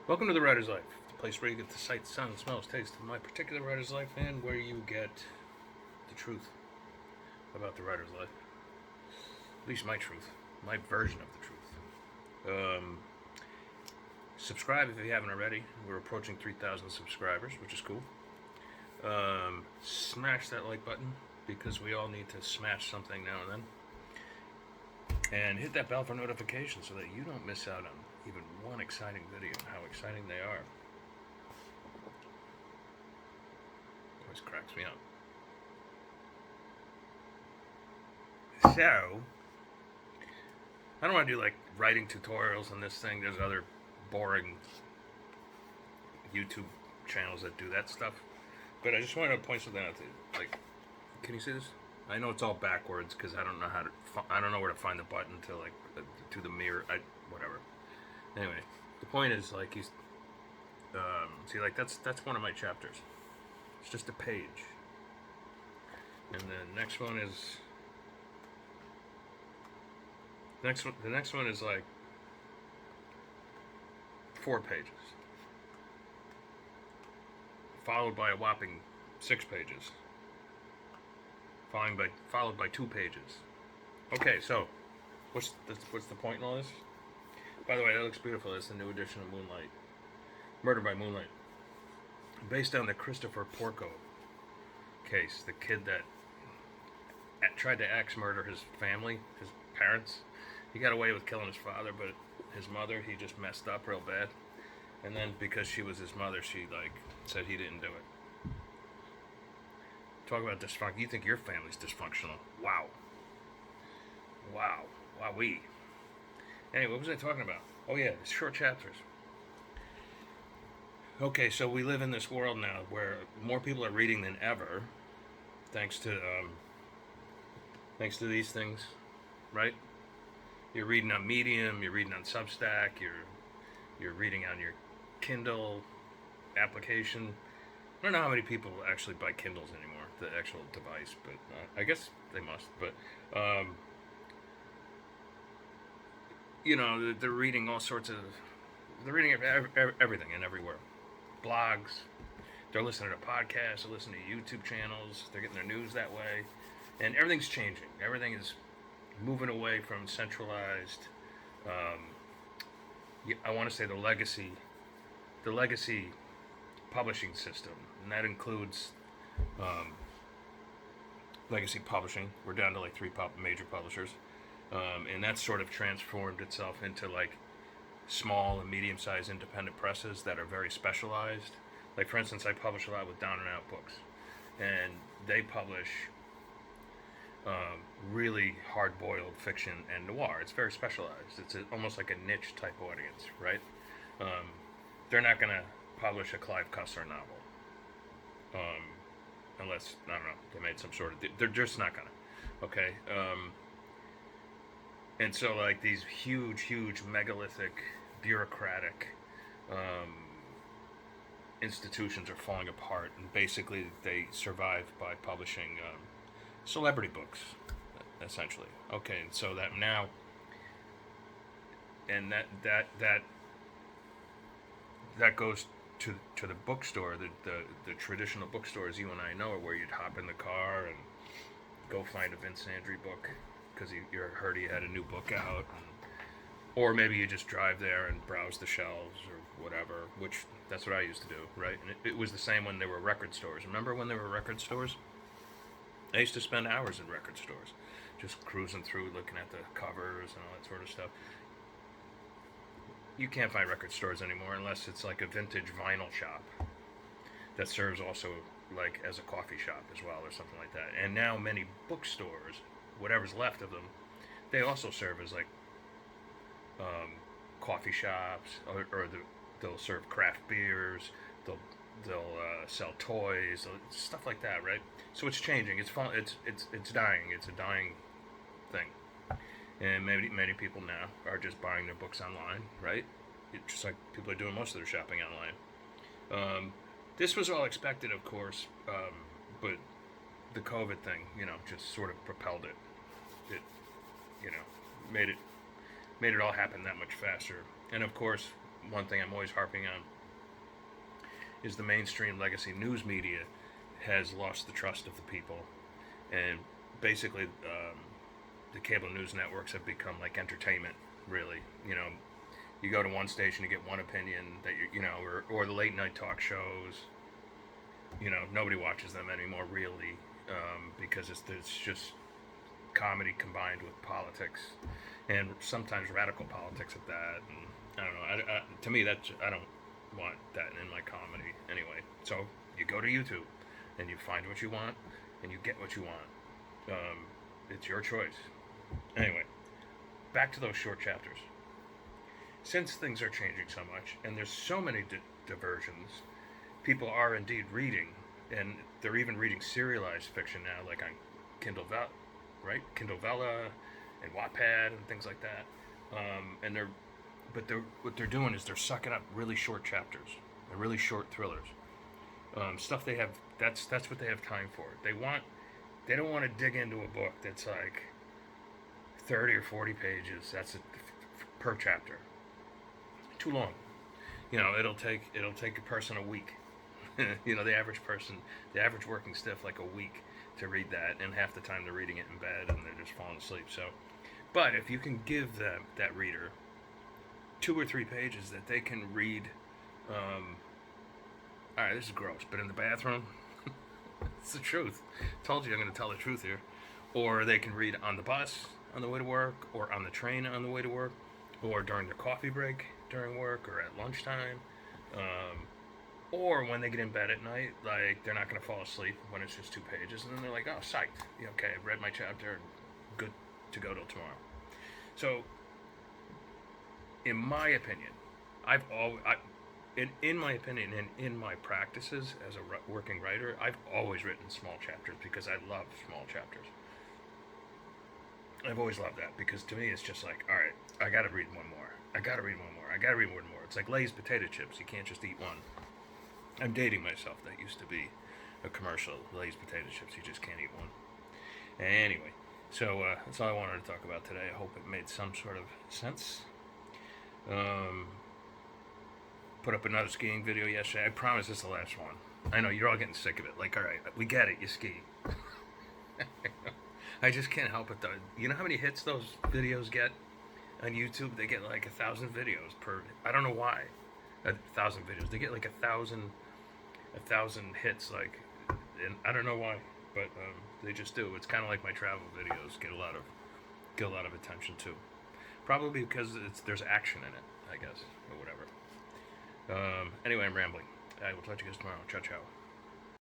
Welcome to the Writer's Life, the place where you get the sight, sound, smells, taste of my particular writer's life, and where you get the truth about the writer's life. At least my truth, my version of the truth. Subscribe if you haven't already. We're approaching 3,000 subscribers, which is cool. Smash that like button, because we all need to smash something now and then. And hit that bell for notifications so that you don't miss out on even one exciting video and how exciting they are. Always cracks me up. So, I don't want to do like writing tutorials on this thing. There's other boring YouTube channels that do that stuff. But I just wanted to point something out to you. Like, can you see this? I know it's all backwards because I don't know how to. I don't know where to find the button to like to the mirror. Whatever. Anyway, the point is like he's. See, like that's one of my chapters. It's just a page. And the next one is. The next one is like 4 pages, followed by a whopping 6 pages. Followed by 2 pages. Okay, so what's the point in all this? By the way, that looks beautiful. It's the new edition of Moonlight, Murder by Moonlight, based on the Christopher Porco case, the kid that tried to axe murder his family, his parents. He got away with killing his father, but his mother, he just messed up real bad. And then because she was his mother, she like said he didn't do it. Talk about dysfunction. You think your family's dysfunctional? Wow. Wow. Wowee. Anyway, what was I talking about? Oh yeah, short chapters. Okay, so we live in this world now where more people are reading than ever, thanks to these things, right? You're reading on Medium, you're reading on Substack, you're reading on your Kindle application. I don't know how many people actually buy Kindles anymore, the actual device, but I guess they must. But you know, they're reading all sorts of. They're reading everything and everywhere. Blogs. They're listening to podcasts. They're listening to YouTube channels. They're getting their news that way, and everything's changing. Everything is moving away from centralized. I want to say the legacy publishing system, and that includes legacy publishing. We're down to like 3 major publishers, and that's sort of transformed itself into like small and medium-sized independent presses that are very specialized. Like, for instance, I publish a lot with Down and Out Books, and they publish really hard-boiled fiction and noir. It's very specialized. It's almost like a niche type audience, right? They're not going to publish a Clive Cussler novel, unless, I don't know, they made some sort of. They're just not going to. Okay. And so, like, these huge megalithic, bureaucratic institutions are falling apart, and basically they survive by publishing celebrity books, essentially. Okay, and so that now, and that goes to the bookstore, the traditional bookstores you and I know, where you'd hop in the car and go find a Vince Andri book because you heard he had a new book out, or maybe you just drive there and browse the shelves or whatever, which that's what I used to do, right? And it was the same when there were record stores. Remember when there were record stores? I used to spend hours in record stores, just cruising through, looking at the covers and all that sort of stuff. You can't find record stores anymore unless it's like a vintage vinyl shop that serves also like as a coffee shop as well, or something like that. And now many bookstores, whatever's left of them, they also serve as like coffee shops, or they'll serve craft beers. They'll sell toys, stuff like that, right? So it's changing. It's dying. It's a dying thing. And many people now are just buying their books online, right? It's just like people are doing most of their shopping online. This was all expected, of course, but the COVID thing, just sort of propelled it. It, made it all happen that much faster. And of course, one thing I'm always harping on is the mainstream legacy news media has lost the trust of the people, and basically the cable news networks have become like entertainment. Really, you go to one station, you get one opinion that or the late night talk shows. Nobody watches them anymore, really, because it's just comedy combined with politics, and sometimes radical politics at that. And I don't know. To me, I don't want that in my comedy anyway. So you go to YouTube, and you find what you want, and you get what you want. It's your choice. Anyway, back to those short chapters. Since things are changing so much, and there's so many diversions, people are indeed reading, and they're even reading serialized fiction now, like on Kindle Vella and Wattpad and things like that. What they're doing is they're sucking up really short chapters, really short thrillers, stuff they have. That's what they have time for. They don't want to dig into a book that's like 30 or 40 pages. That's per chapter. Too long. It'll take a person a week. The average working stiff, like a week to read that, and half the time they're reading it in bed and they're just falling asleep. So, but if you can give that reader 2 or 3 pages that they can read, all right, this is gross, but in the bathroom, it's the truth. Told you I'm going to tell the truth here. Or they can read on the bus on the way to work, or on the train on the way to work, or during their coffee break during work, or at lunchtime, or when they get in bed at night. Like, they're not going to fall asleep when it's just 2 pages, and then they're like, oh, psyched. Okay, I've read my chapter, good to go till tomorrow. So, in my opinion, in my opinion, and in my practices as a working writer, I've always written small chapters because I love small chapters. I've always loved that, because to me it's just like, all right, I gotta read one more. I gotta read one more. I gotta read one more. It's like Lay's potato chips. You can't just eat one. I'm dating myself. That used to be a commercial, Lay's potato chips. You just can't eat one. Anyway, so that's all I wanted to talk about today. I hope it made some sort of sense. Put up another skiing video yesterday. I promise this is the last one. I know you're all getting sick of it. Like, all right, we get it. You ski. I just can't help it though. You know how many hits those videos get on YouTube? They get like 1,000 videos per. I don't know why. 1,000 videos. They get like 1,000 hits. Like, and I don't know why, but they just do. It's kind of like my travel videos get a lot of attention too. Probably because there's action in it, I guess, or whatever. Anyway, I'm rambling. I will talk to you guys tomorrow. Ciao, ciao.